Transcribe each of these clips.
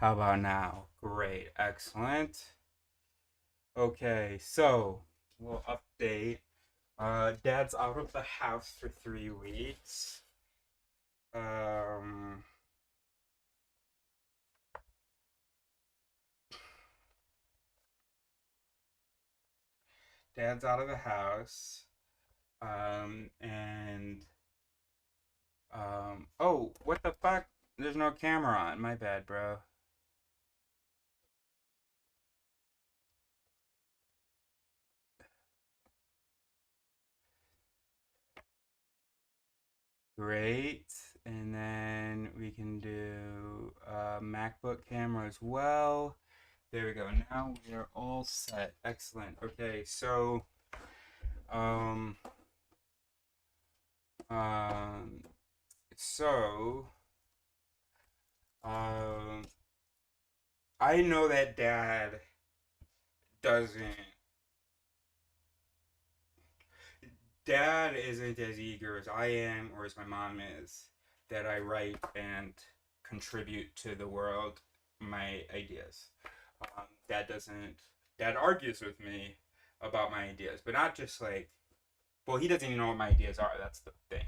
How about now? Great, excellent. Okay, so we'll update. Dad's out of the house for 3 weeks. Um, Dad's out of the house. And oh, what the fuck? There's no camera on. My bad, bro. Great. And then we can do MacBook camera as well. There we go. Now we are all set. Excellent. Okay, so um um so um I know that doesn't dad isn't as eager as I am or as my mom is that I write and contribute to the world my ideas. Dad doesn't. Dad argues with me about my ideas, but not just like. Well, he doesn't even know what my ideas are. That's the thing.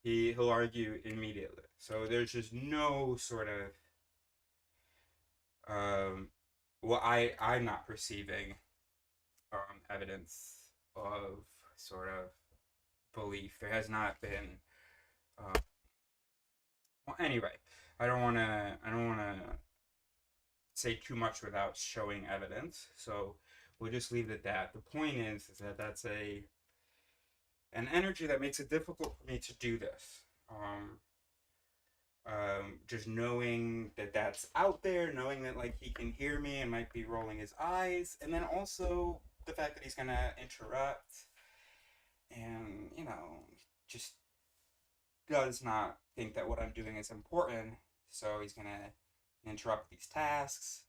He'll argue immediately. So there's just no sort of well, I'm not perceiving evidence of sort of belief. There has not been. Uh, well, anyway, I don't wanna say too much without showing evidence. So we'll just leave it at that. The point is that that's an energy that makes it difficult for me to do this. Just knowing that that's out there, knowing that like he can hear me and might be rolling his eyes, and then also the fact that he's gonna interrupt, and just does not think that what I'm doing is important, so he's gonna interrupt these tasks,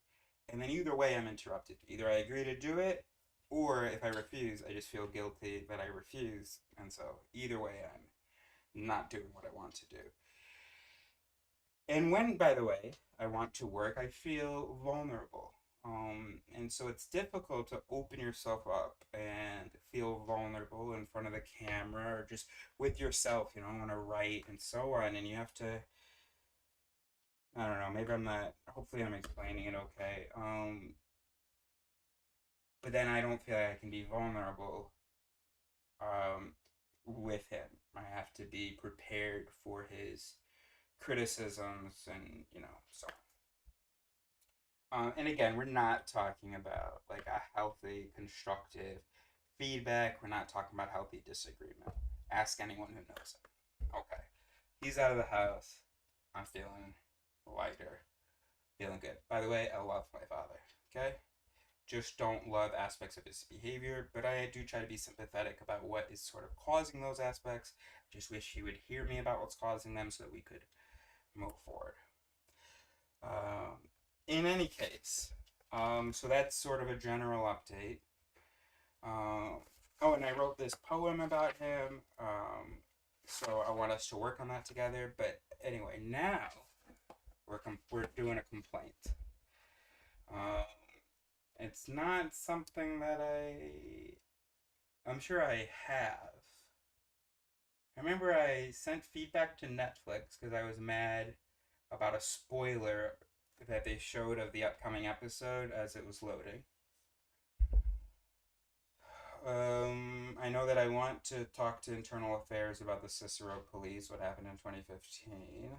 and then either way I'm interrupted. Either I agree to do it, or if I refuse, I just feel guilty that I refuse, and so either way I'm not doing what I want to do. And when, by the way, I want to work, I feel vulnerable. And so it's difficult to open yourself up and feel vulnerable in front of the camera or just with yourself, want to write and so on. And you have to, I don't know, maybe I'm not, hopefully I'm explaining it okay. But then I don't feel like I can be vulnerable um, with him. I have to be prepared for his criticisms and, so and again, we're not talking about like a healthy, constructive feedback. We're not talking about healthy disagreement. Ask anyone who knows him. Okay. He's out of the house. I'm feeling lighter. Feeling good. By the way, I love my father. Okay? Just don't love aspects of his behavior, but I do try to be sympathetic about what is sort of causing those aspects. Just wish he would hear me about what's causing them so that we could move forward. In any case, so that's sort of a general update. Oh, and I wrote this poem about him, so I want us to work on that together. But anyway, now we're doing a complaint. Um, it's not something that I'm sure I have. I remember I sent feedback to Netflix because I was mad about a spoiler that they showed of the upcoming episode as it was loading. I know that I want to talk to Internal Affairs about the Cicero police, what happened in 2015.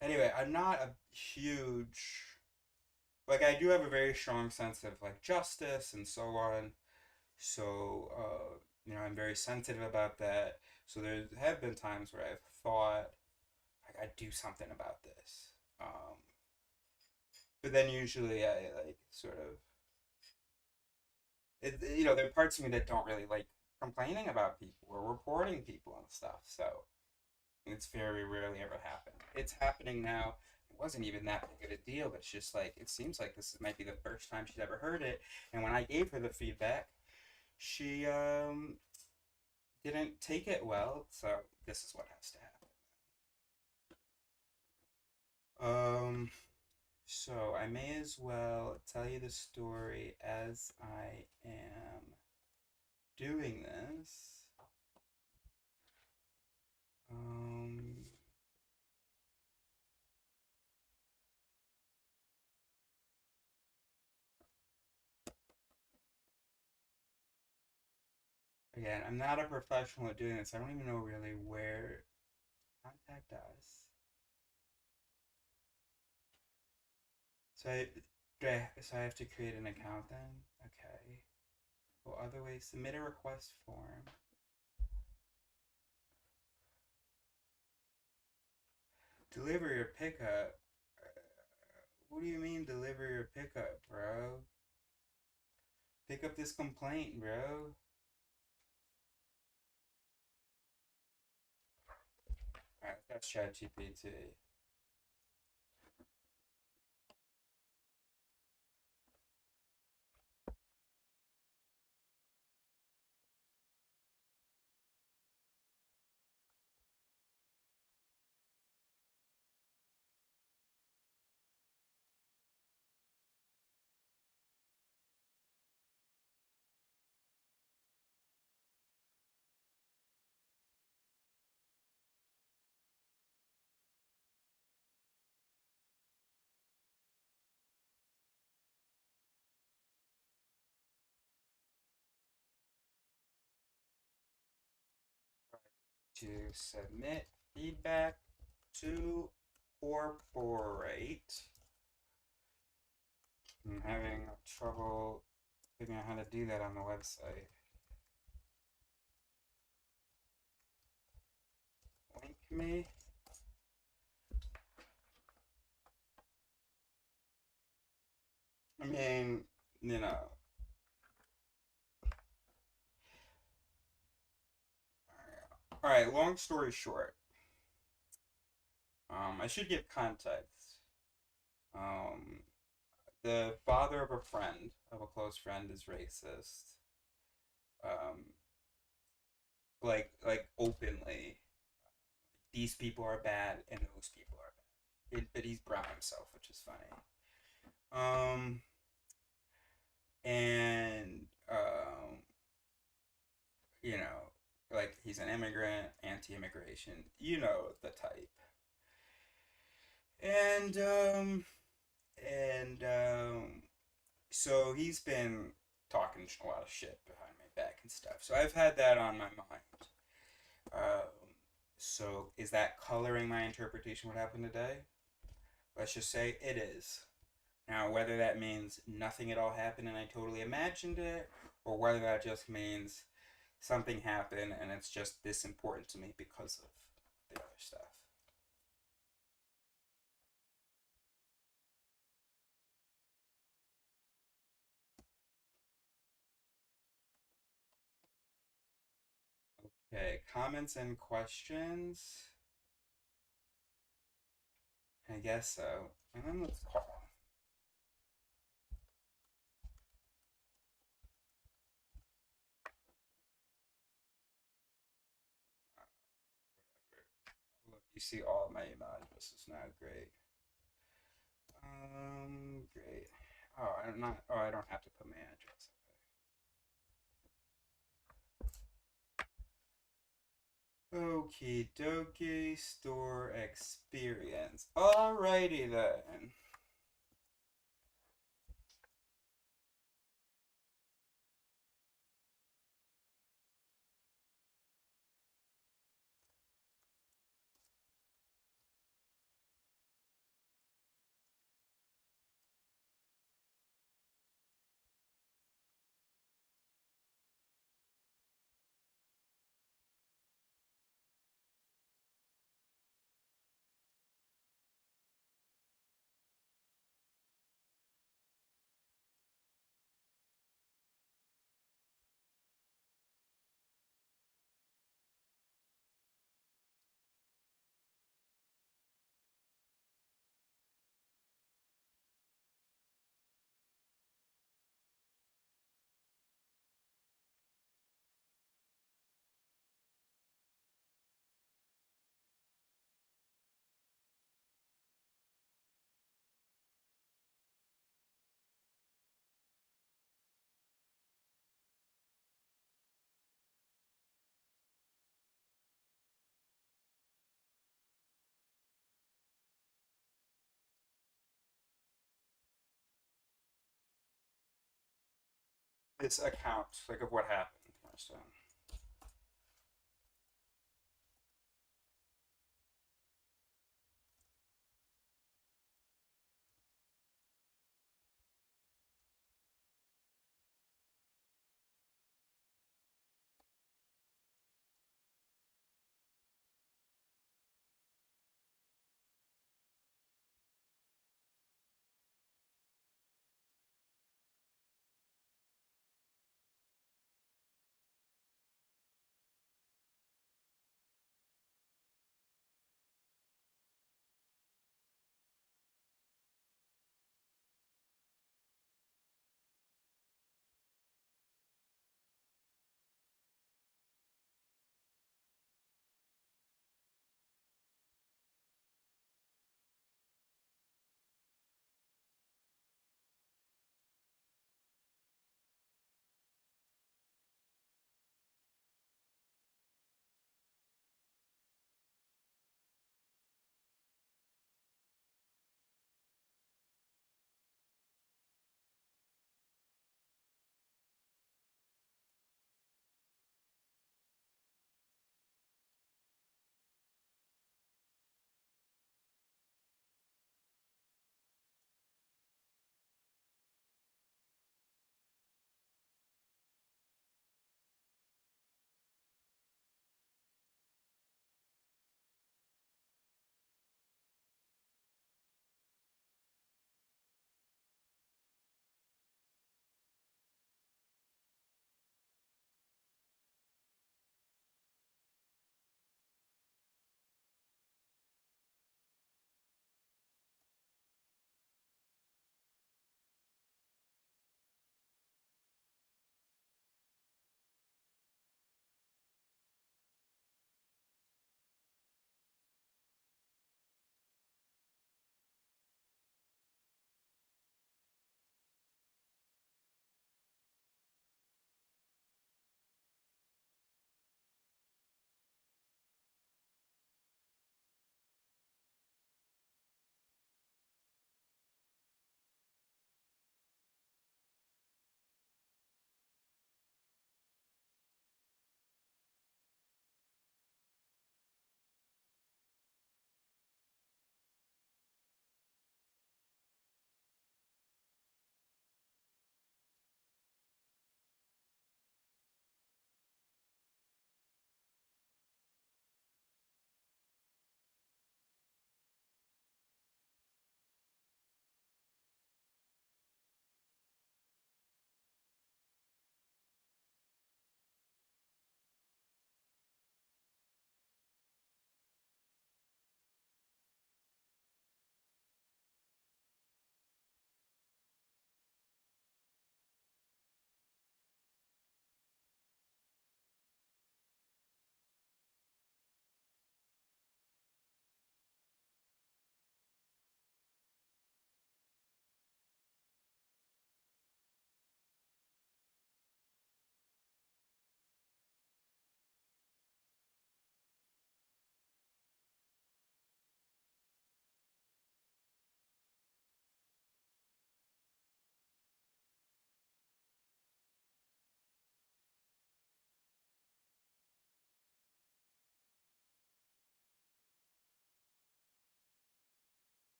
Anyway, I'm not a huge. Like, I do have a very strong sense of, like, justice and so on. So, I'm very sensitive about that. So, there have been times where I've thought, like, I'd do something about this. But then usually I, like, sort of there are parts of me that don't really like complaining about people or reporting people and stuff. So it's very rarely ever happened. It's happening now. It wasn't even that big of a deal. It's just like it seems like this might be the first time she's ever heard it. And when I gave her the feedback, she didn't take it well. So this is what has to happen. So I may as well tell you the story as I am doing this. Um, Again, I'm not a professional at doing this. I don't even know really where contact us. So I have to create an account then? Okay. Well, other ways, submit a request form. Deliver your pickup. What do you mean deliver your pickup, bro? Pick up this complaint, bro. Alright, that's ChatGPT. To submit feedback to corporate. I'm having trouble figuring out how to do that on the website. Link me. I mean, you know. Alright, long story short. I should give context. Um, the father of a friend, of a close friend, is racist. Um, like openly. These people are bad and those people are bad. But he's brown himself, which is funny. Um, and you know, like he's an immigrant, anti-immigration. You know the type. And and so he's been talking a lot of shit behind my back and stuff. So I've had that on my mind. Um, so is that coloring my interpretation of what happened today? Let's just say it is. Now, whether that means nothing at all happened and I totally imagined it, or whether that just means something happened and it's just this important to me because of the other stuff. Okay, comments and questions. I guess so. And then let's call. Look, you see all of my email addresses now. Great. Great. Oh, I'm not. Oh, I don't have to put my address. Okay. Okie dokie. Store experience. Alrighty then. this account, like of what happened. So.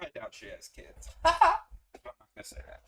I doubt she has kids. But I'm not gonna say that.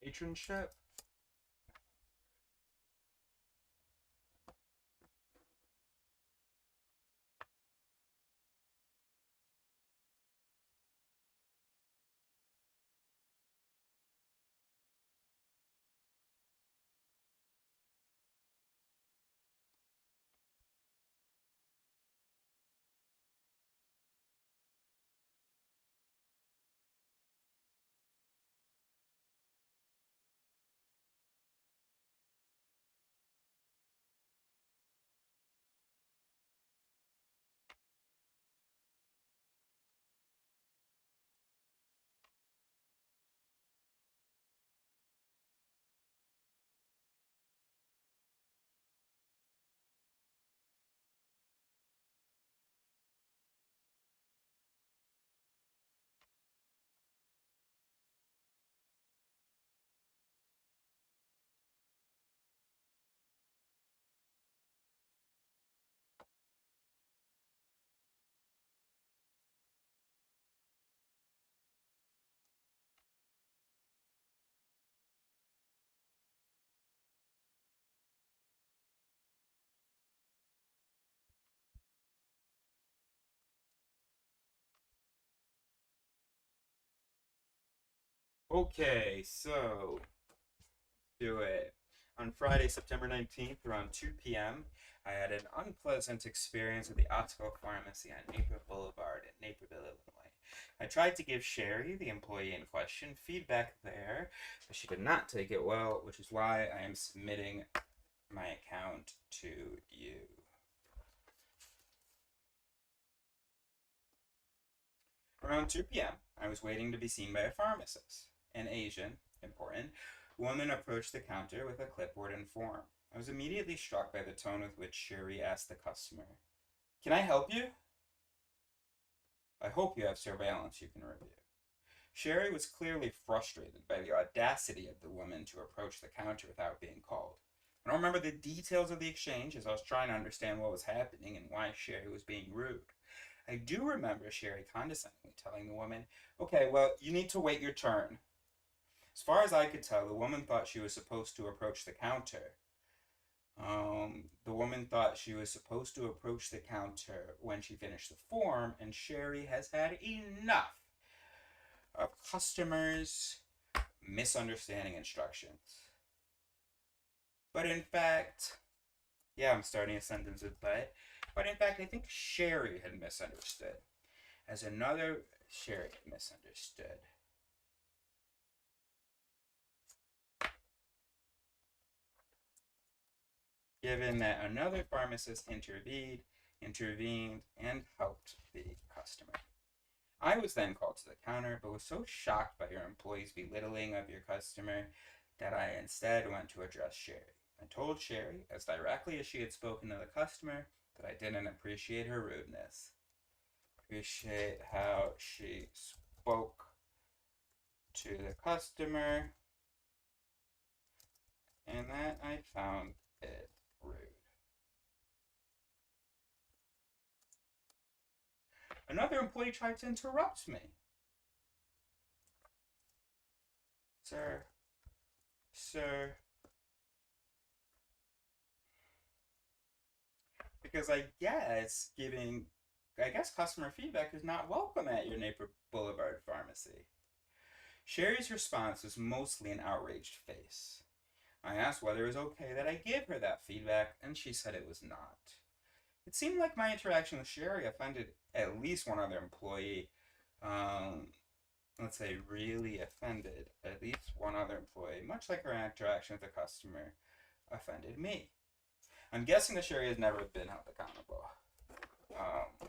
Patronship? Okay, so do it. On Friday, September 19th, around 2 p.m., I had an unpleasant experience at the optical pharmacy on Naperville Boulevard in Naperville, Illinois. I tried to give Sherry, the employee in question, feedback there, but she did not take it well, which is why I am submitting my account to you. Around 2 p.m., I was waiting to be seen by a pharmacist. An Asian, important, woman approached the counter with a clipboard and form. I was immediately struck by the tone with which Sherry asked the customer, "Can I help you?" "I hope you have surveillance you can review." Sherry was clearly frustrated by the audacity of the woman to approach the counter without being called. I don't remember the details of the exchange as I was trying to understand what was happening and why Sherry was being rude. I do remember Sherry condescendingly telling the woman, "Okay, well, you need to wait your turn." As far as I could tell, the woman thought she was supposed to approach the counter. The woman thought she was supposed to approach the counter when she finished the form, and Sherry has had enough of customers misunderstanding instructions. But in fact, yeah, I'm starting a sentence with but in fact, I think Sherry had misunderstood. As another Sherry had misunderstood. Given that another pharmacist intervened, and helped the customer. I was then called to the counter, but was so shocked by your employee's belittling of your customer that I instead went to address Sherry. I told Sherry, as directly as she had spoken to the customer, that I didn't appreciate her rudeness. Appreciate how she spoke to the customer, and that I found it rude. Another employee tried to interrupt me. Sir, sir, because I guess customer feedback is not welcome at your Naperville Boulevard pharmacy. Sherry's response was mostly an outraged face. I asked whether it was okay that I give her that feedback, and she said it was not. It seemed like my interaction with Sherry offended at least one other employee. Let's say really offended at least one other employee, much like her interaction with the customer offended me. I'm guessing that Sherry has never been held accountable. Um,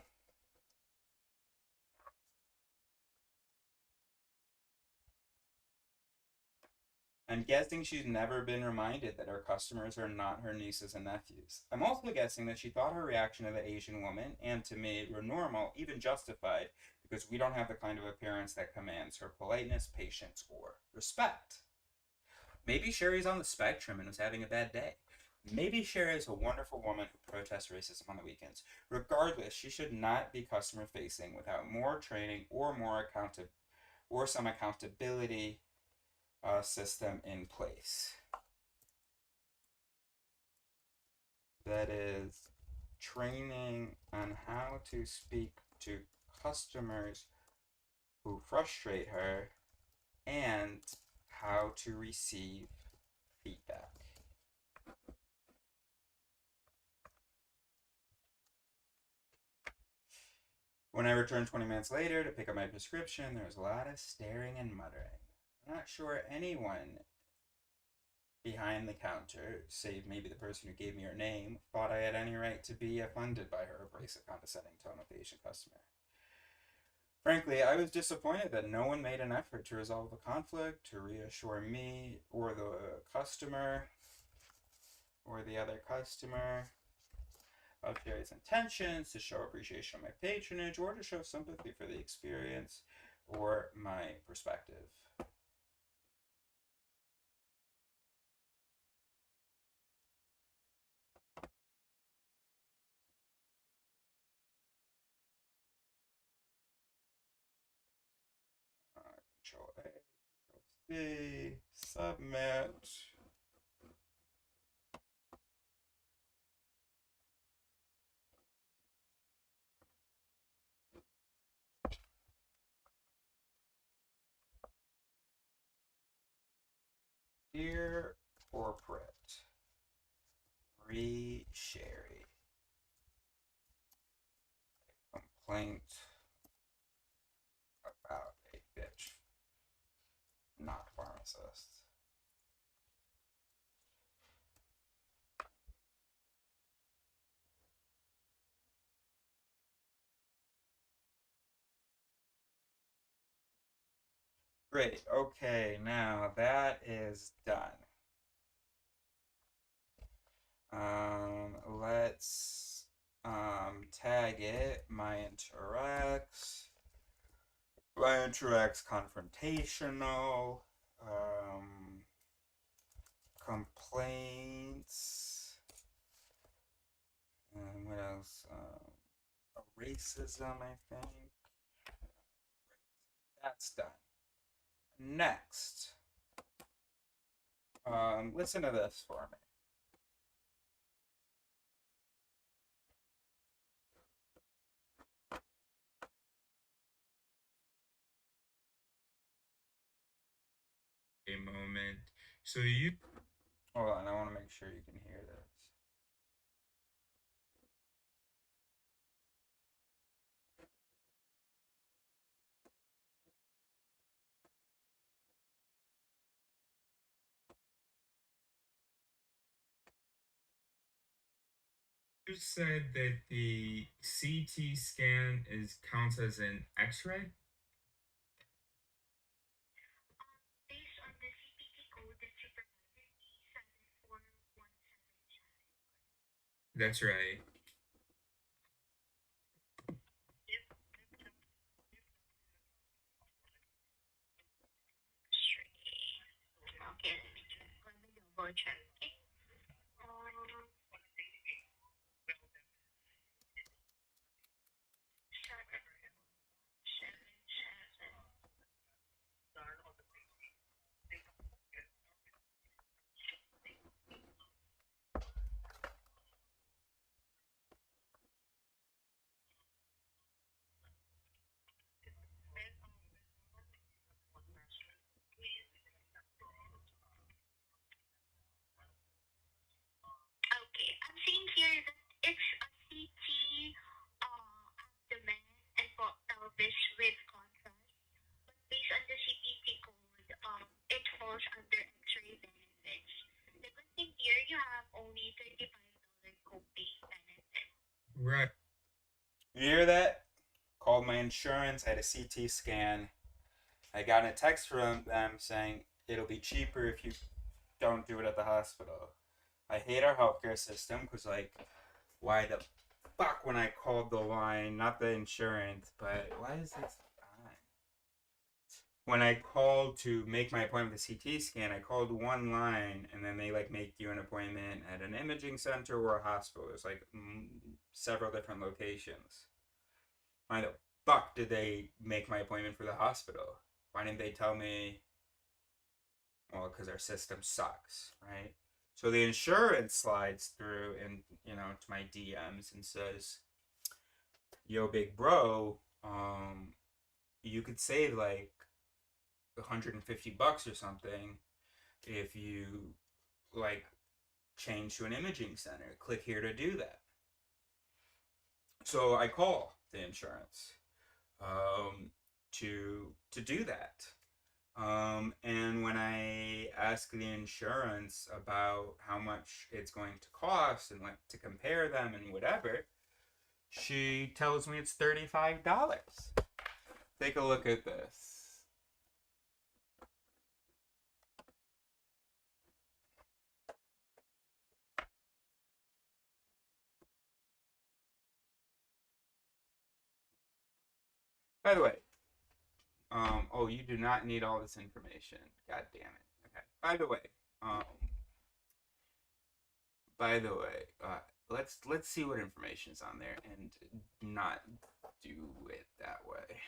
I'm guessing she's never been reminded that her customers are not her nieces and nephews. I'm also guessing that she thought her reaction to the Asian woman and to me were normal, even justified, because we don't have the kind of appearance that commands her politeness, patience, or respect. Maybe Sherry's on the spectrum and was having a bad day. Maybe Sherry is a wonderful woman who protests racism on the weekends. Regardless, she should not be customer facing without more training or some accountability system in place. That is training on how to speak to customers who frustrate her and how to receive feedback. When I returned 20 minutes later to pick up my prescription, there was a lot of staring and muttering. I'm not sure anyone behind the counter, save maybe the person who gave me her name, thought I had any right to be offended by her abrasive, condescending tone with the Asian customer. Frankly, I was disappointed that no one made an effort to resolve the conflict, to reassure me or the customer or the other customer of Sherry's intentions, to show appreciation of my patronage, or to show sympathy for the experience or my perspective. Control A, Control C, submit. Dear corporate, Sherry, complaint about a bitch, not pharmacist. Great. Okay, now that is done. Let's tag it my interacts confrontational, complaints, and what else? Racism, I think. That's done. Next, listen to this for me. A moment. So you. Hold on, I want to make sure you can hear this. You said that the CT scan counts as an X-ray. That's right. Right. You hear that? Called my insurance, had a CT scan. I got a text from them saying it'll be cheaper if you don't do it at the hospital. I hate our healthcare system because, like, why the fuck when I called the line, not the insurance, but why is this on? When I called to make my appointment with the CT scan, I called one line and then they like make you an appointment at an imaging center or a hospital. There's like several different locations. Why the fuck did they make my appointment for the hospital? Why didn't they tell me? Well, because our system sucks, right? So the insurance slides through and to my DMs and says, "Yo, big bro, you could save like $150 or something if you like change to an imaging center. Click here to do that." So I call the insurance to do that. And when I ask the insurance about how much it's going to cost and like to compare them and whatever, she tells me it's $35. Take a look at this. By the way, oh, you do not need all this information. God damn it. Okay. By the way, let's see what information's on there and not do it that way.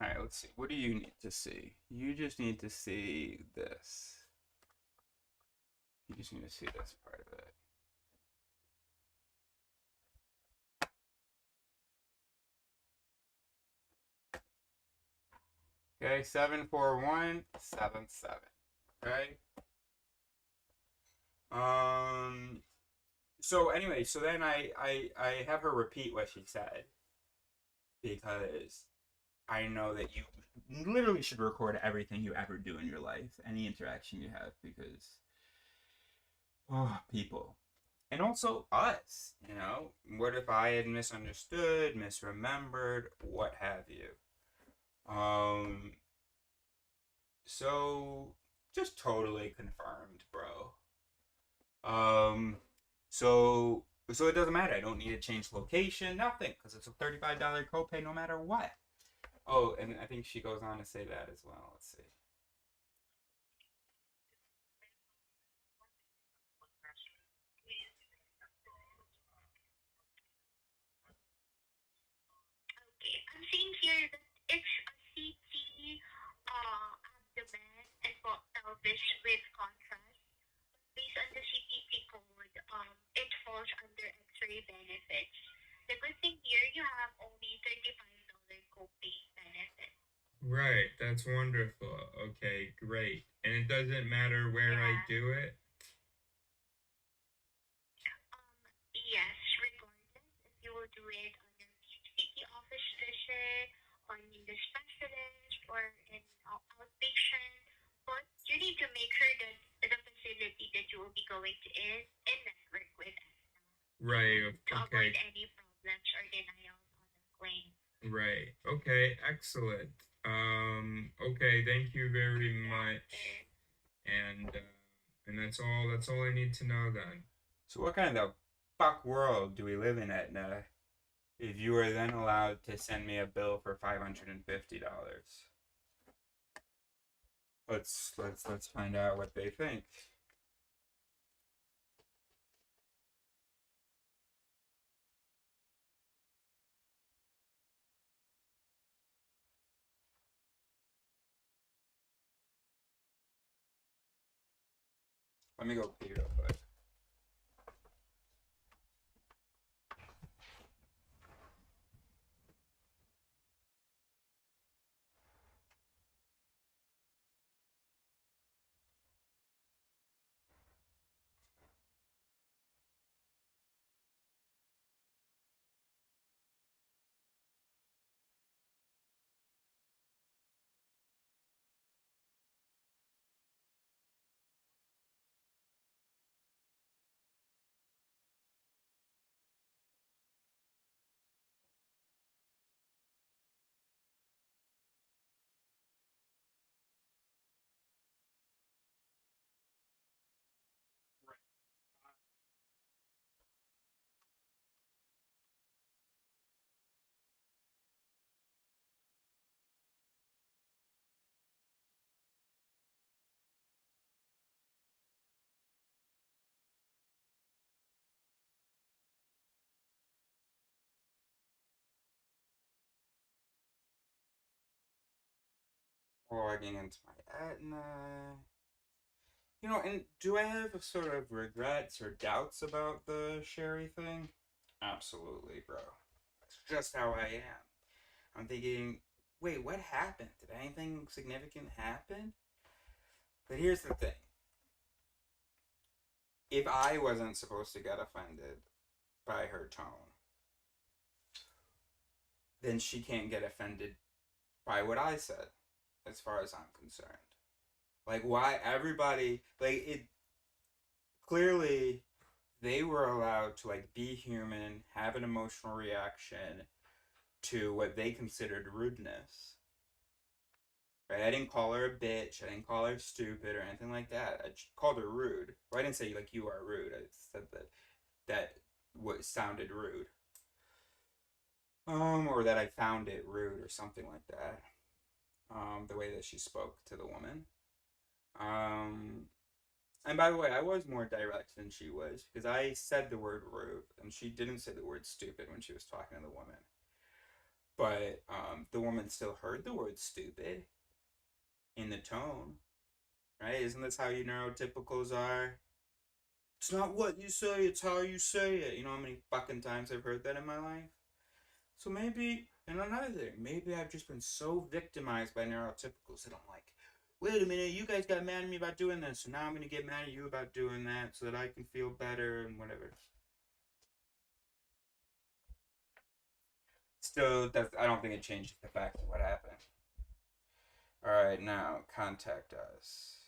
All right, let's see. What do you need to see? You just need to see this. You just need to see this part of it. Okay, 74177. Okay. Um. So anyway, so then I have her repeat what she said because I know that you literally should record everything you ever do in your life, any interaction you have, because oh, people. And also us, what if I had misunderstood, misremembered, what have you? Um, so just totally confirmed, bro. Um, so it doesn't matter. I don't need to change location, nothing, because it's a $35 copay no matter what. Oh, and I think she goes on to say that as well. Let's see. Okay, I'm seeing here that it's a CT abdomen and pelvis with contrast. Based on the CPT code, it falls under X-ray benefits. The good thing here, you have only $35 copay benefit. Right, that's wonderful. Okay, great. And it doesn't matter where I Yeah. do it? Yes, regardless if you will do it on your PCT office visit, on the specialist, or in outpatient, but you need to make sure that the facility that you will be going to is in network with Aetna. Right, to avoid okay. Any problems or denials on the claim. Right. Okay, excellent. Okay, thank you very much. And that's all I need to know then. So what kind of fuck world do we live in, Etna? If you were then allowed to send me a bill for $550. Let's find out what they think. Let me go pee real quick. Logging into my Aetna. And do I have sort of regrets or doubts about the Sherry thing? Absolutely, bro. That's just how I am. I'm thinking, wait, what happened? Did anything significant happen? But here's the thing. If I wasn't supposed to get offended by her tone, then she can't get offended by what I said, as far as I'm concerned. Like, why everybody, like, it clearly they were allowed to, like, be human, have an emotional reaction to what they considered rudeness. Right? I didn't call her a bitch. I didn't call her stupid or anything like that. I called her rude. Well, I didn't say like you are rude. I said that what sounded rude. Or that I found it rude or something like that. The way that she spoke to the woman. Um, and by the way, I was more direct than she was because I said the word rude and she didn't say the word stupid when she was talking to the woman. But the woman still heard the word stupid in the tone, right? Isn't this how you neurotypicals are? It's not what you say, it's how you say it. You know how many fucking times I've heard that in my life? So And another thing, maybe I've just been so victimized by neurotypicals that I'm like, wait a minute, you guys got mad at me about doing this, so now I'm gonna get mad at you about doing that so that I can feel better and whatever. Still, I don't think it changes the fact of what happened. Alright, now contact us.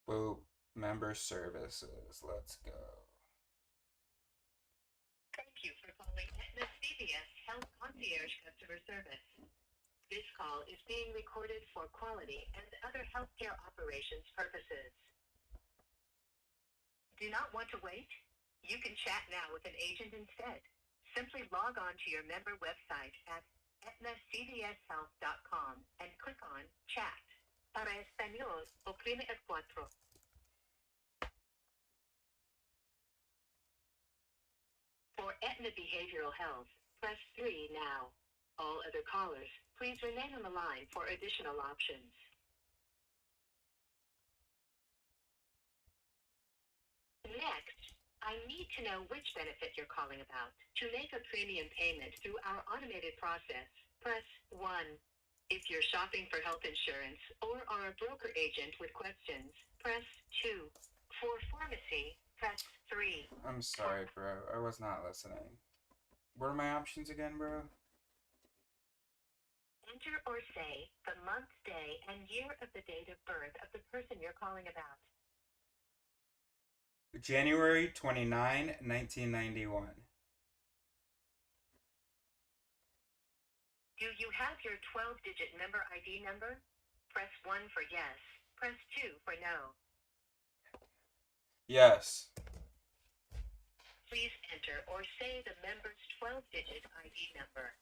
Boop. Member services. Let's go. Thank you for calling Aetna CVS Health Concierge Customer Service. This call is being recorded for quality and other healthcare operations purposes. Do not want to wait? You can chat now with an agent instead. Simply log on to your member website at aetnacvshealth.com and click on Chat. Para español, oprime el cuatro. For Aetna Behavioral Health, press 3 now. All other callers, please remain on the line for additional options. Next, I need to know which benefit you're calling about. To make a premium payment through our automated process, press 1. If you're shopping for health insurance or are a broker agent with questions, press 2. For pharmacy, press 3. I'm sorry, bro. I was not listening. What are my options again, bro? Enter or say the month, day, and year of the date of birth of the person you're calling about. January 29, 1991. Do you have your 12-digit member ID number? Press 1 for yes. Press 2 for no. Yes. Please enter or say the member's 12-digit ID number.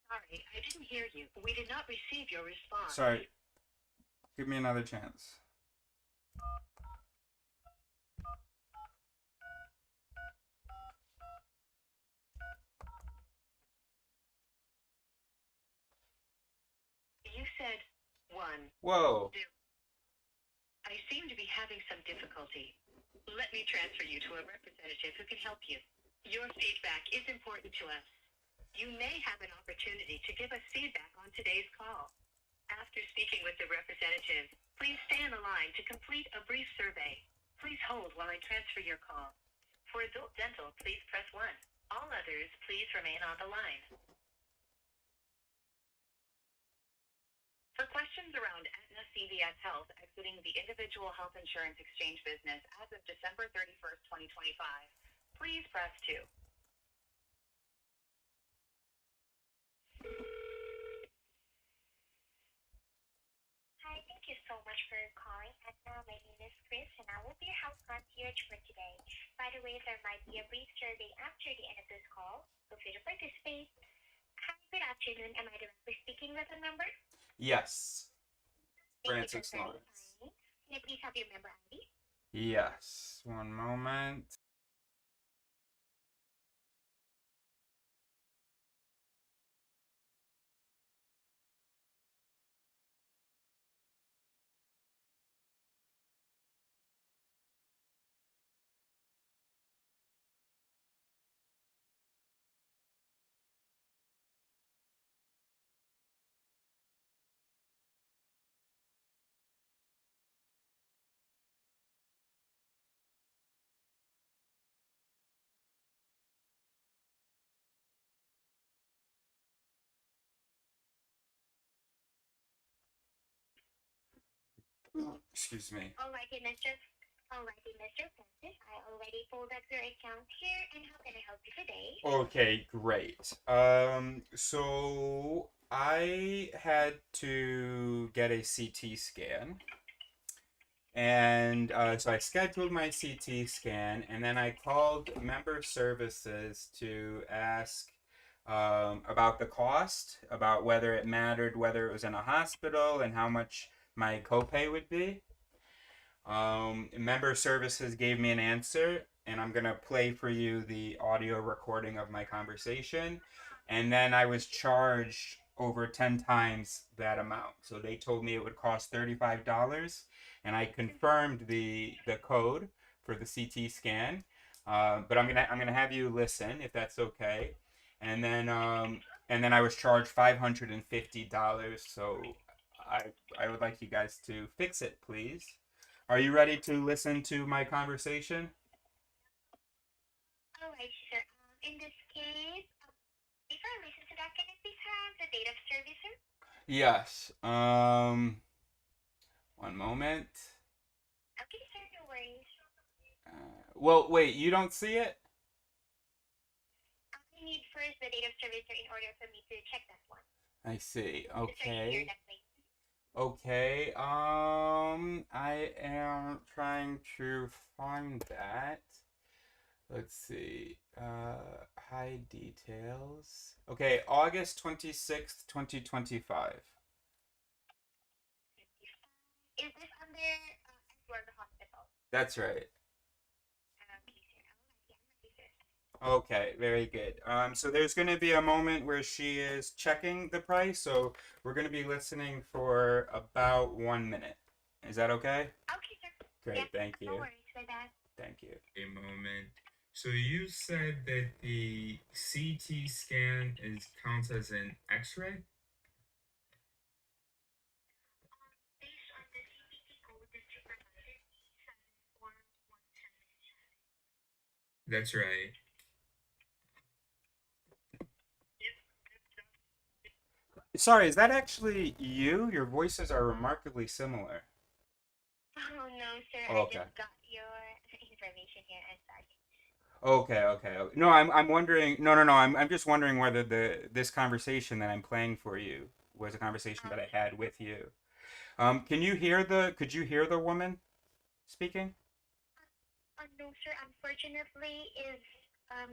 Sorry, I didn't hear you. We did not receive your response. Sorry. Give me another chance. You said 1. Whoa. I seem to be having some difficulty. Let me transfer you to a representative who can help you. Your feedback is important to us. You may have an opportunity to give us feedback on today's call. After speaking with the representative, please stay on the line to complete a brief survey. Please hold while I transfer your call. For adult dental, please press 1. All others, please remain on the line. For questions around Aetna CVS Health exiting the individual health insurance exchange business as of December 31st, 2025, please press 2. Hi, thank you so much for calling. Aetna, my name is Chris, and I will be your health concierge for today. By the way, there might be a brief survey after the end of this call. Feel free to participate. Hi, good afternoon. Am I directly speaking with a member? Yes. Thank you Francis for Lawrence. verifying. Can I please have your member ID? Yes. One moment. Excuse me. Alrighty, Mr. Francis. I already pulled up your account here, and how can I help you today? Okay, great. So I had to get a CT scan, and so I scheduled my CT scan, and then I called member services to ask about the cost, about whether it mattered whether it was in a hospital, and how much my copay would be. Member services gave me an answer, and I'm gonna play for you the audio recording of my conversation. And then I was charged over 10 times that amount. So they told me it would cost $35, and I confirmed the code for the CT scan. But I'm gonna have you listen if that's okay, and then I was charged $550. So I would like you guys to fix it, please. Are you ready to listen to my conversation? Alright, sir. In this case, before I listen to that, can I please have the date of service, sir? Yes. One moment. Okay, sir, no worries. Well, wait. You don't see it? I need first the date of service, sir, in order for me to check that one. I see. The search here Okay. that way. Okay. I am trying to find that. Let's see. High details. Okay, August 26th, 2025. Is this under Edward Hospital? That's right. Okay, sir. Alright, yeah, I'm ready, sir. Okay, very good. So there's going to be a moment where she is checking the price, so we're going to be listening for about 1 minute. Is that okay? Okay, sir. Great, Yeah, thank no you. worries for that. Thank you. A moment. So you said that the CT scan counts as an X-ray? Based on the CPT code that you provided, 74177. That's right. Sorry, is that actually you? Your voices are remarkably similar. Oh no, sir. Oh, I okay. just got your information here. I'm sorry. Okay. No, I'm wondering. No. I'm just wondering whether this conversation that I'm playing for you was a conversation that I had with you. Can you hear the? Could you hear the woman speaking? No, sir. Unfortunately, is um,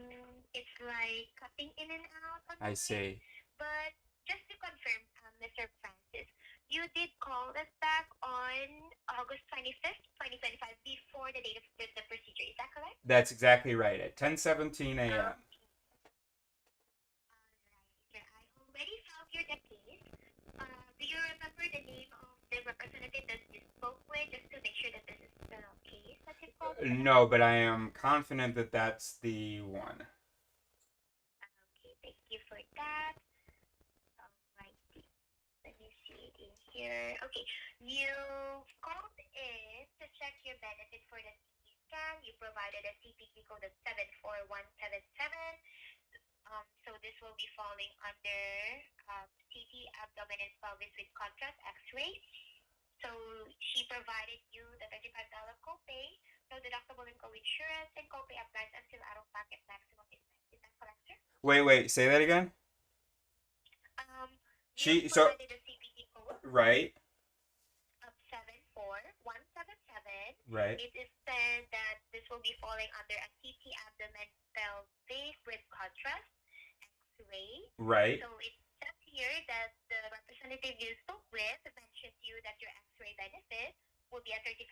it's like cutting in and out on the I line. see. But just to confirm, Mr. Francis, you did call us back on August 25th, 2025, before the date of the procedure. Is that correct? That's exactly right. At 10:17 a.m. Alright, sir. I already found your the case. Do you remember the name of the representative that you spoke with, just to make sure that this is the case that you called us about? No, but I am confident that that's the one. Okay, thank you for that. Alrighty. Let me see it in here. Okay, you called in to check your benefit for the CT scan. You provided a CPT code of 74177. So this will be falling under CT abdomen and pelvis with contrast X-ray. So she provided you the $35 copay, no deductible and co-insurance, and copay applies until out-of-pocket maximum is met. Is that correct, sir? Wait. Say that again. You So provided a CPT code right, of 74177. right, It is said that this will be falling under a CT abdomen pelvis with contrast X-ray. right. So it says here that the representative you spoke with mentioned to you that your X-ray benefit will be a $35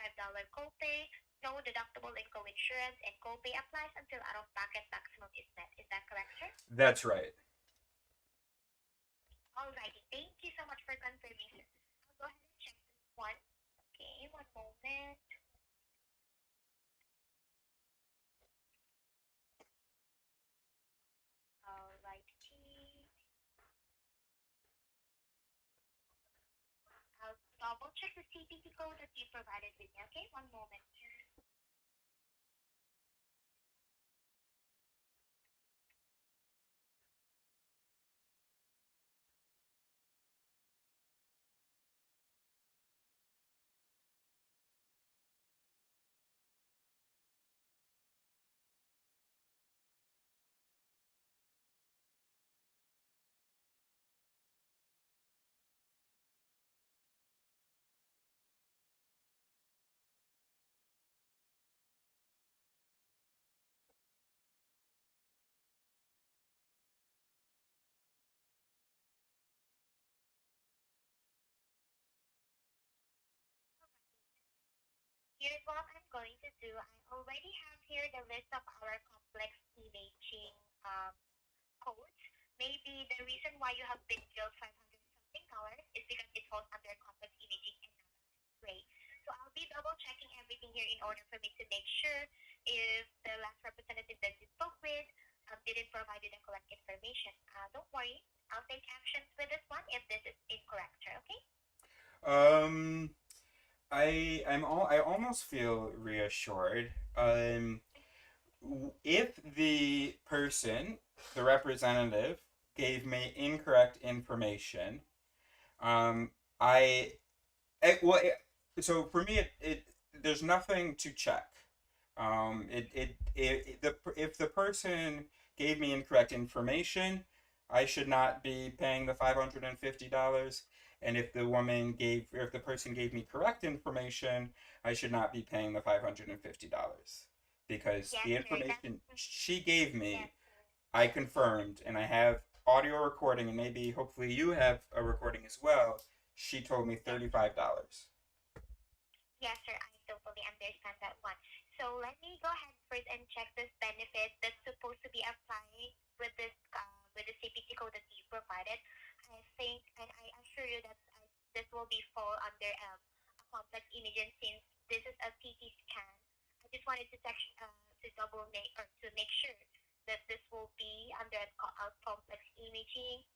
copay, no deductible and co-insurance, and copay applies until out-of-pocket maximum is met. Is that correct, sir? That's right. Alrighty, thank you so much for confirmation. I'll go ahead and check this one. Okay, one moment. Alrighty. I'll double check the CPT code that you provided with me. Okay, one moment. Here's what I'm going to do. I already have here the list of our complex imaging codes. Maybe the reason why you have been billed $550 checking here in order for me to make sure if the last representative that you spoke with didn't provide you the correct information. Don't worry, I'll take actions with this one if this is incorrect, sir. Okay? Um, I almost feel reassured. If the person, the representative, gave me incorrect information, um, I, well, so for me, there's nothing to check. If the person gave me incorrect information, I should not be paying the $550. And if the person gave me correct information, I should not be paying the $550 because Yes, the sir. That's information she gave yes, me, sir. I confirmed, and I have audio recording, and maybe hopefully you have a recording as well. She told me Yes, $35. yes, sir. I totally understand that one. So let me go ahead first and check this benefit that's supposed to be applied with the CPT code that you provided. I think, and I assure you that this will be fall under a complex imaging since this is a CT scan. I just wanted to check to double make or to make sure that this will be under a complex imaging.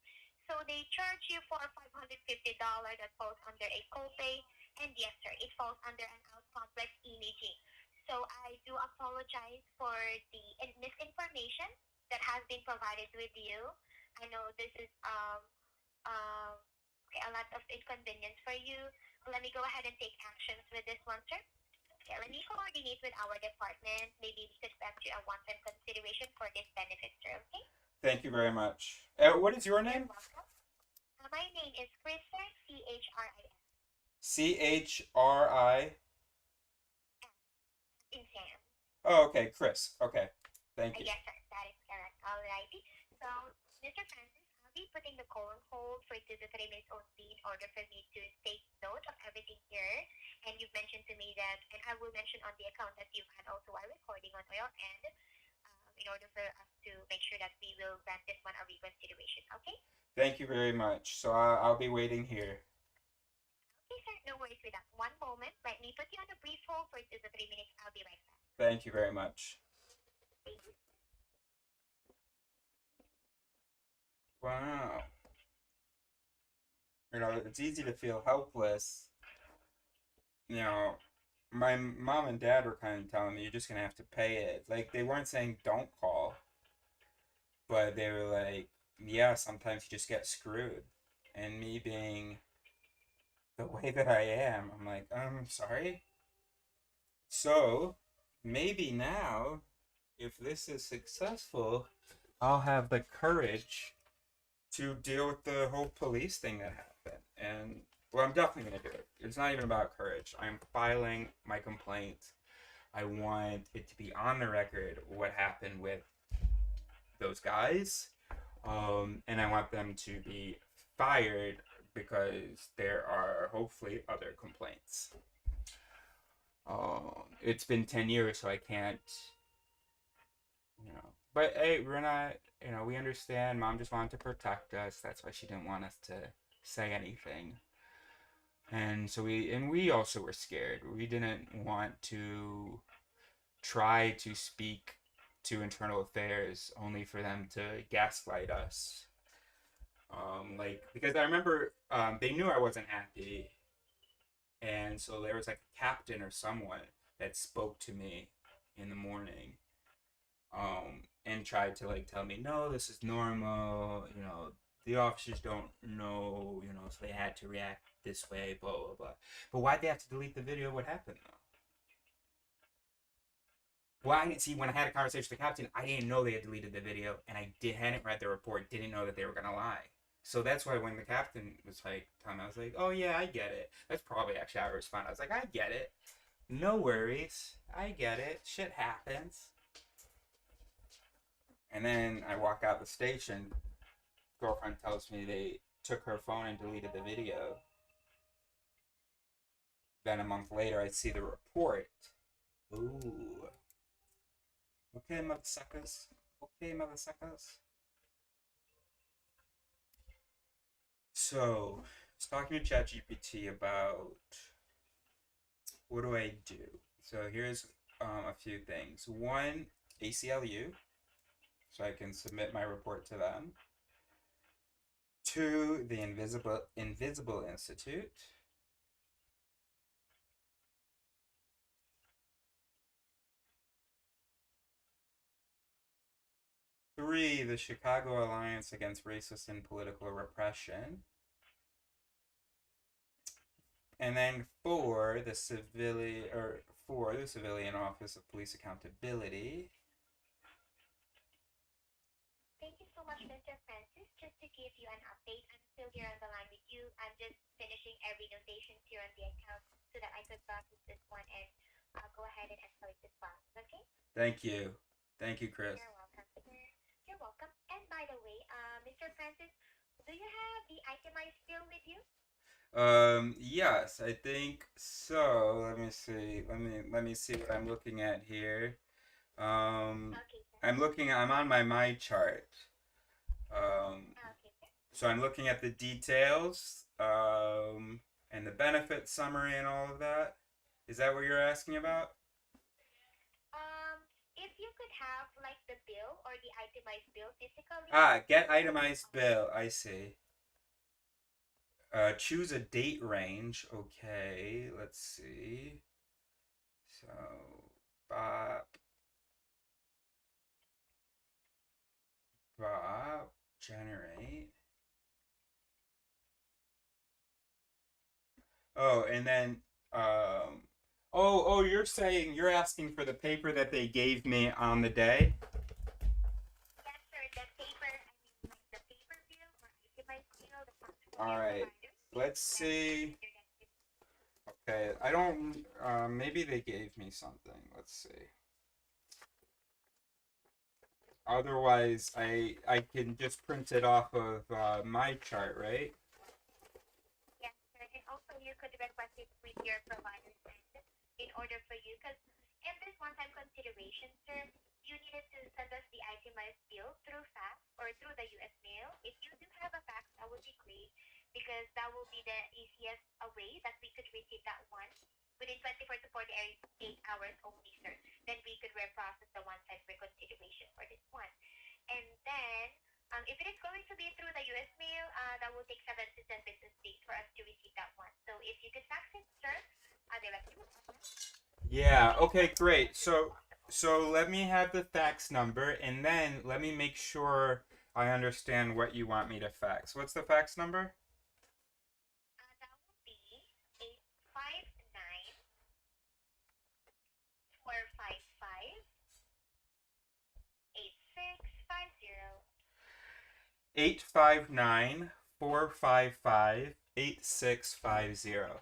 So they charge you for $550 that falls under a copay. And yes, sir, it falls under an out complex imaging. So I do apologize for the misinformation that has been provided with you. I know this is um, okay, a lot of inconvenience for you. Let me go ahead and take actions with this one, sir. Okay, let me coordinate with our department. Maybe we could grant you a one-time consideration for this benefit, sir. Okay? Thank you very much. What is your You're name? welcome. My name is Chris, sir. Chris. Chri. In Sam. Oh, okay, Chris. Okay, thank you. Yes, sir. That is correct. Alrighty. So, Mr. Francis, I'll be putting the call on hold for 2 to 3 minutes only in order for me to take note of everything here. And you've mentioned to me that, and I will mention on the account that you've had also a recording on your end in order for us to make sure that we will grant this one a reconsideration. Okay? Thank you very much. So I'll be waiting here. Okay, sir. No worries with that. One moment. Let me put you on a brief hold for 2 to 3 minutes. I'll be right back. Thank you very much. Thank you. Wow. It's easy to feel helpless. You know, my mom and dad were kind of telling me you're just gonna have to pay it. Like they weren't saying don't call, but they were like, yeah, sometimes you just get screwed. And me being the way that I am, I'm like, sorry. So maybe now, if this is successful, I'll have the courage to deal with the whole police thing that happened. And well, I'm definitely gonna do it. It's not even about courage. I'm filing my complaint. I want it to be on the record what happened with those guys, and I want them to be fired because there are hopefully other complaints. It's been 10 years, so I can't, But hey, we're not, we understand. Mom just wanted to protect us. That's why she didn't want us to say anything. And so we also were scared. We didn't want to try to speak to internal affairs only for them to gaslight us. Because I remember they knew I wasn't happy, and so there was like a captain or someone that spoke to me in the morning, and tried to like tell me, no, this is normal, the officers don't know, so they had to react this way, blah blah blah. But why'd they have to delete the video? What happened though? Well, I didn't see when I had a conversation with the captain. I didn't know they had deleted the video, and hadn't read the report. Didn't know that they were gonna lie. So that's why when the captain was like telling me, I was like, "Oh yeah, I get it." That's probably actually how I responded. I was like, "I get it. No worries. I get it. Shit happens." And then I walk out the station. Girlfriend tells me they took her phone and deleted the video. Then a month later, I see the report. Ooh. Okay, mother suckers. Okay, mother suckers. So, I was talking to ChatGPT about what do I do? So here's a few things. One, ACLU, so I can submit my report to them. Two, the Invisible Institute. Three, the Chicago Alliance Against Racist and Political Repression. And then four, the Civilian Office of Police Accountability. Thank you so much, Mr. Francis. Just to give you an update, I'm still here on the line with you. I'm just finishing every notation here on the account so that I could process this one and go ahead and escalate this process, okay? Thank you. Thank you, Chris. You're welcome, sir. You're welcome. And by the way, Mr. Francis, do you have the itemized bill with you? Yes, I think so. Let me see. Let me see what I'm looking at here. Okay, sir. I'm on my chart. Okay, sir. So I'm looking at the details, and the benefit summary and all of that. Is that what you're asking about? If you could have like the bill or the itemized bill physically. Get itemized bill. I see. Choose a date range. Okay, let's see. So, Bob, generate. Oh, and then, you're asking for the paper that they gave me on the day? Yes, sir. The paper, like the paper bill or itemized bill, the All right. Let's see. Okay, I don't. Maybe they gave me something. Let's see. Otherwise, I can just print it off of my chart, right? Yes, sir. And also, you could request it with your provider's end in order for you, because in this one-time consideration, sir, you needed to send us the itemized bill through fax or through the U.S. mail. If you do have a fax, that would be great, because that will be the easiest way that we could receive that one within 24 to 48 hours only, sir. Then we could reprocess the one-time reconsideration for this one. And then, if it is going to be through the U.S. mail, that will take 7 to 10 business days for us to receive that one. So if you could fax it, sir, directly with us. Yeah. Okay. Great. So let me have the fax number, and then let me make sure I understand what you want me to fax. What's the fax number? That would be 859 455 8650. 859-455-8650.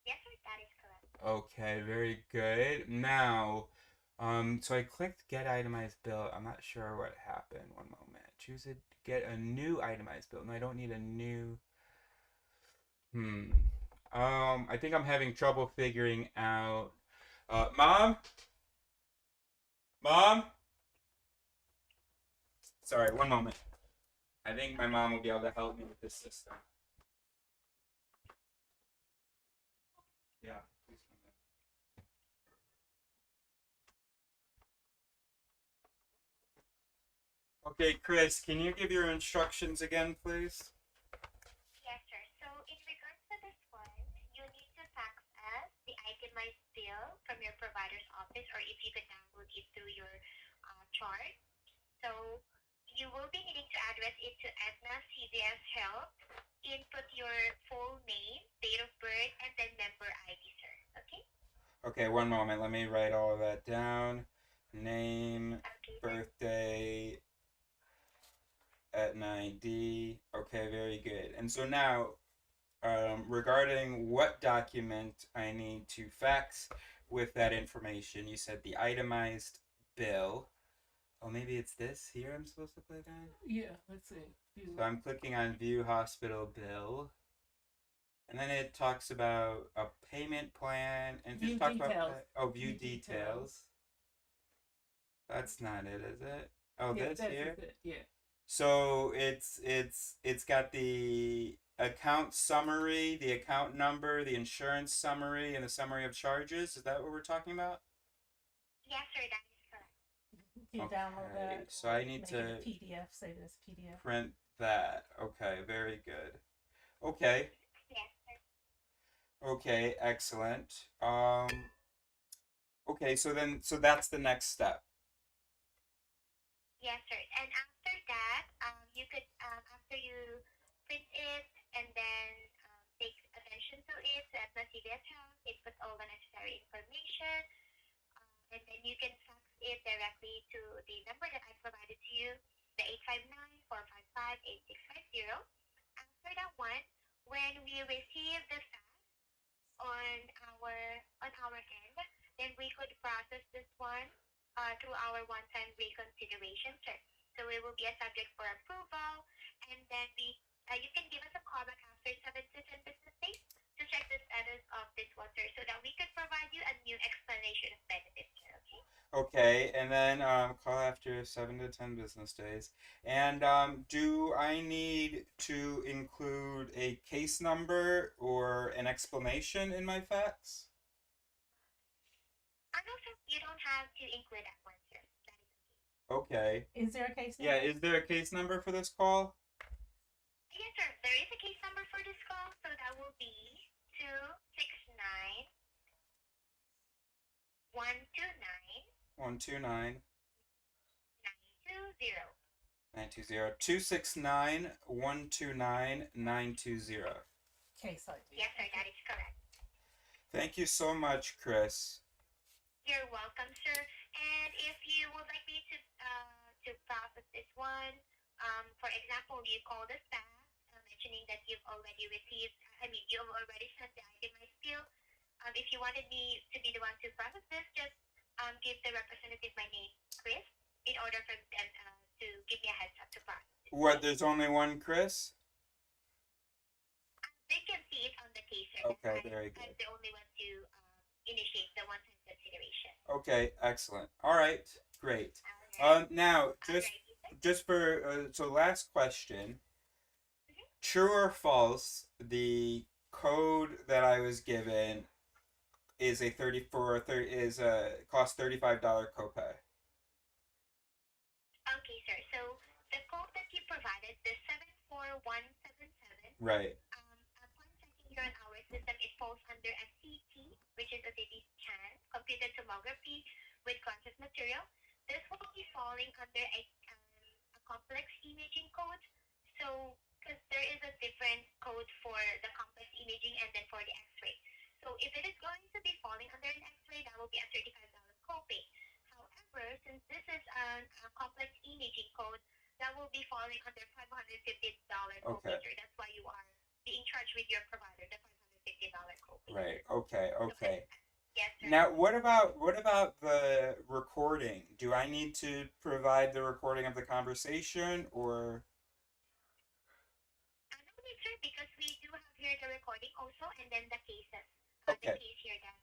Yes, sir, that is correct. Okay, very good. Now, so I clicked get itemized bill. I'm not sure what happened. One moment. Choose it. Get a new itemized bill. No, I don't need a new. I think I'm having trouble figuring out. Mom? Mom? Sorry, one moment. I think my mom will be able to help me with this system. Yeah. Please come in. Okay, Chris, can you give your instructions again, please? Yes, sir. So in regards to this one, you need to fax us the itemized bill from your provider's office, or if you could download it through your chart. So you will be needing to address it to Aetna CVS Health. Input your full name, date of birth, and then member ID, sir. Okay? Okay, one moment. Let me write all of that down. Name, Okay, sir. birthday, Aetna ID. Okay, very good. And so now, regarding what document I need to fax with that information, you said the itemized bill. Oh, maybe it's this here I'm supposed to click on? Yeah, let's see. So I'm clicking on view hospital bill. And then it talks about a payment plan and View just talks details. about view View details. details. That's not it, is it? Oh, Yeah, this that's here. it. Yeah. So it's got the account summary, the account number, the insurance summary, and the summary of charges. Is that what we're talking about? Yes, sir, that is correct. You can download Okay, that. so or I need make to it a PDF. Save it as a PDF. print that. Okay, very good. Okay, Yes, sir. okay, excellent. Okay, so that's the next step. Yes, sir. And after that, you could after you print it and then take attention to it, so at the CVS house, it puts all the necessary information, and then you can fax it directly to the number that I provided to you, the 859-455-8650. After that one, when we receive the fax on our on our end, then we could process this one through our one-time reconsideration, sir. So it will be a subject for approval, and then you can give us a call back after 7 to 10 business days to check the status of this one, sir, so that we could provide you a new explanation of benefits, sir. Okay? Okay, and then call after 7 to 10 business days. And do I need to include a case number or an explanation in my fax? No, sir, you don't have to include that one, sir. That is Okay. okay. Is there a case number? Yeah, is there a case number for this call? Yes, sir. There is a case number for this call, so that will be 269 129 129 920. 920 269 129 920. Case ID. Yes, sir, that is correct. Thank you so much, Chris. You're welcome, sir. And if you would like me to process this one, for example, you called us back mentioning that you've already received, you've already sent the itemized bill. If you wanted me to be the one to process this, just give the representative my name, Chris, in order for them to give me a heads up to process it. What, there's only one Chris? They can see it on the case, sir. Okay, very good. I'm the only one to initiate the one-time consideration. Okay, excellent. All right, great. Alright. Now, Alrighty, sir. just for so last question. True or false, the code that I was given is a cost $35 copay. Okay, sir. So the code that you provided, the 74177, Right. upon checking here on our system, it falls under a CT, which is a CT scan, computed tomography with glasses material. This will be falling under a complex imaging code. So, because there is a different code for the complex imaging and then for the X-ray. So if it is going to be falling under an X-ray, that will be a $35 copay. However, since this is a complex imaging code, that will be falling under $550 copay, Okay. sir. That's why you are being charged with your provider, the $550 copay. Right. Okay. Yes, sir. Now, what about the recording? Do I need to provide the recording of the conversation, or? No need, sir, because we do have here the recording also, and then the cases. Okay. The case here that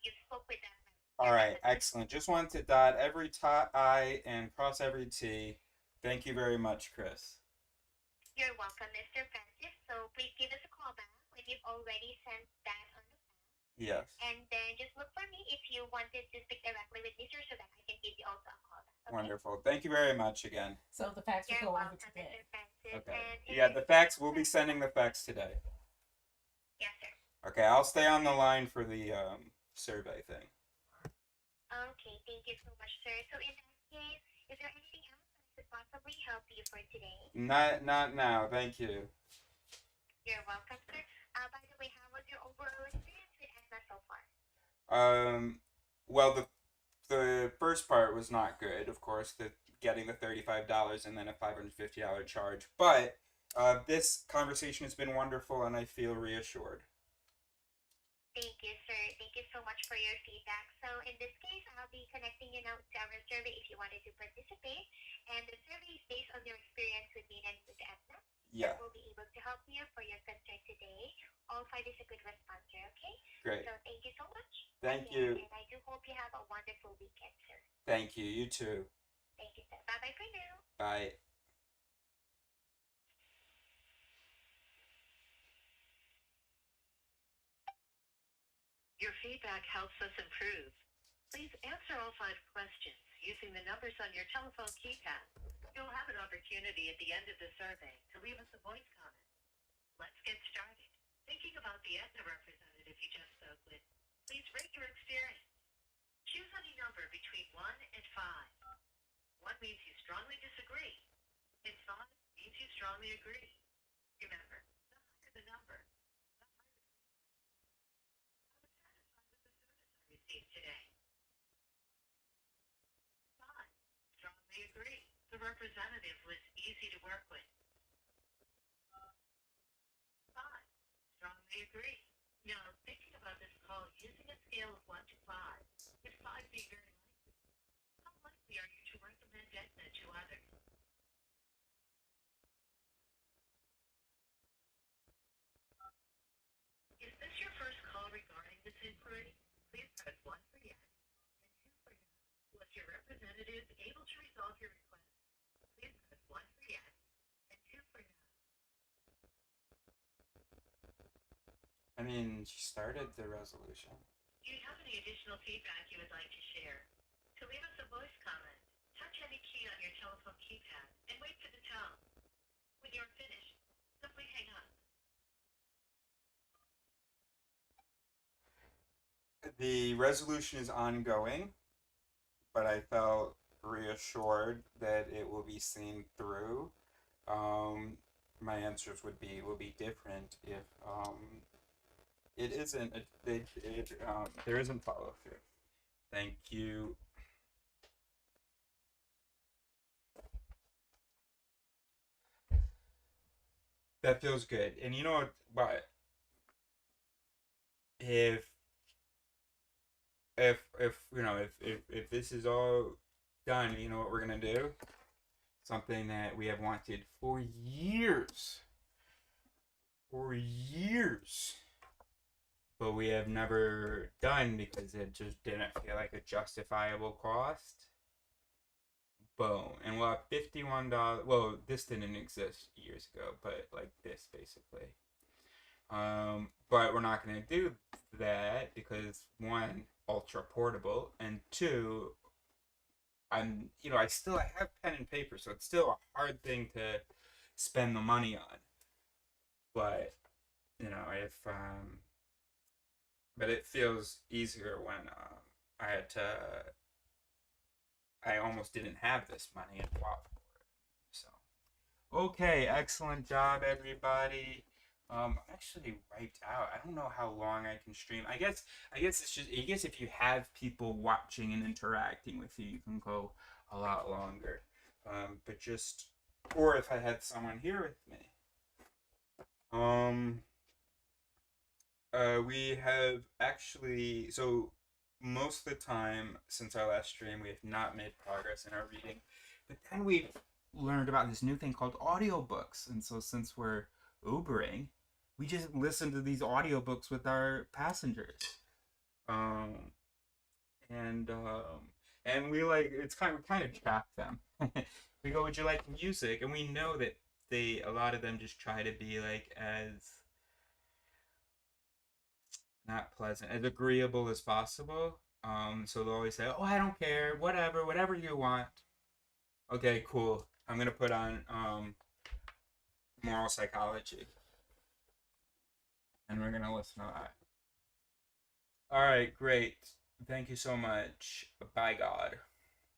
you spoke with them. All right, excellent. Just wanted to dot every I and cross every T. Thank you very much, Chris. You're welcome, Mr. Francis. So please give us a call back when you've already sent that on the phone. Yes. And then just look for me if you wanted to speak directly with me, sir, so that I can give you also a call back. Okay? Wonderful. Thank you very much again. So the fax will You're go over welcome, today. Mr. Francis. Okay. And if Yeah, the fax. there's- We'll be sending the fax today. Yes, sir. Okay, I'll stay on the line for the survey thing. Okay, thank you so much, sir. So in that case, is there anything else that I could possibly help you for today? Not now. Thank you. You're welcome, sir. By the way, how was your overall experience with Aetna so far? Well, the first part was not good, of course, getting the $35 and then a $550 charge. But this conversation has been wonderful, and I feel reassured. Thank you, sir. Thank you so much for your feedback. So in this case, I'll be connecting you now to our survey if you wanted to participate. And the survey is based on your experience with me and with Aetna. Yeah, We'll be able to help you for your concern today. All five is a good response, sir, okay? great. So thank you so much. Thank again, you. And I do hope you have a wonderful weekend, sir. Thank you. You too. Thank you, sir. Bye-bye for now. Bye. Your feedback helps us improve. Please answer all 5 questions using the numbers on your telephone keypad. You'll have an opportunity at the end of the survey to leave us a voice comment. Let's get started. Thinking about the Aetna representative you just spoke with, please rate your experience. Choose any number between 1 and 5. 1 means you strongly disagree, and 5 means you strongly agree. Remember, the higher the number, the higher the rating. I was satisfied with the service I received today. 5. Strongly agree. The representative was easy to work with. 5. Strongly agree. Now, thinking about this call using a scale of 1 to 5, with 5 being very likely, how likely are you to recommend Aetna to others? Is this your first call regarding this inquiry? Please press 1 for yes and 2 for no. Was your representative able to resolve your request? Please press 1 for yes and 2 for no. I mean, she started the resolution. Do you have any additional feedback you would like to share? To leave us a voice comment, touch any key on your telephone keypad and wait for the tone. When you're finished, simply hang up. The resolution is ongoing, but I felt reassured that it will be seen through. My answers will be different if it isn't. There isn't follow through. Thank you. That feels good. And you know what? But if if this is all done, you know what we're gonna do? Something that we have wanted for years. For years. But we have never done because it just didn't feel like a justifiable cost. Boom. And we'll have $51. Well, this didn't exist years ago, but like this basically. But we're not going to do that because 1, ultra portable, and 2, I have pen and paper, so it's still a hard thing to spend the money on. But but it feels easier when I almost didn't have this money and fought for it. So, okay, excellent job, everybody. Actually wiped out. I don't know how long I can stream. I guess it's just. I guess if you have people watching and interacting with you, you can go a lot longer. But just, or if I had someone here with me. We have actually, so most of the time since our last stream, we have not made progress in our reading. But then we've learned about this new thing called audiobooks. And so since we're Ubering, we just listen to these audiobooks with our passengers. And we kind of trap them. We go, would you like music? And we know that a lot of them just try to be like as not pleasant, as agreeable as possible. So they'll always say, oh, I don't care, whatever you want. Okay, cool. I'm gonna put on moral psychology. And we're gonna listen to that. Alright, great. Thank you so much. Bye, God.